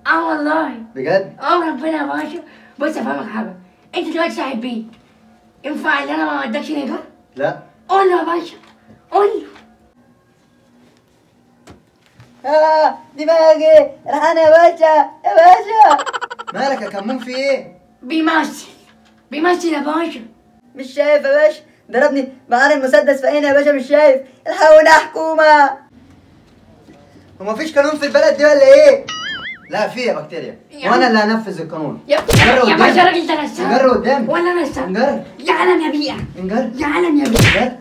اه والله. بجد؟ ربنا يا باشا. بص افهمك حاجه، انت دلوقتي صاحب بيت، ينفع ان انا ما اودكش ايجار؟ لا. قول له يا باشا، قول له. دماغي الحقني يا باشا يا باشا. مالك يا كمون في ايه؟ بيمثل يا باشا. مش شايف يا باشا، ضربني بعين المسدس في عيني يا باشا، مش شايف. الحقونا يا حكومة. هو مفيش قانون في البلد دي ولا ايه؟ لا في يا بكتيريا، وانا اللي هنفذ القانون. يا باشا الراجل ده نسان انجر قدامي ولا نسان؟ انجر يا علم يا بيئة، انجر يا علم يا بيئة. انجر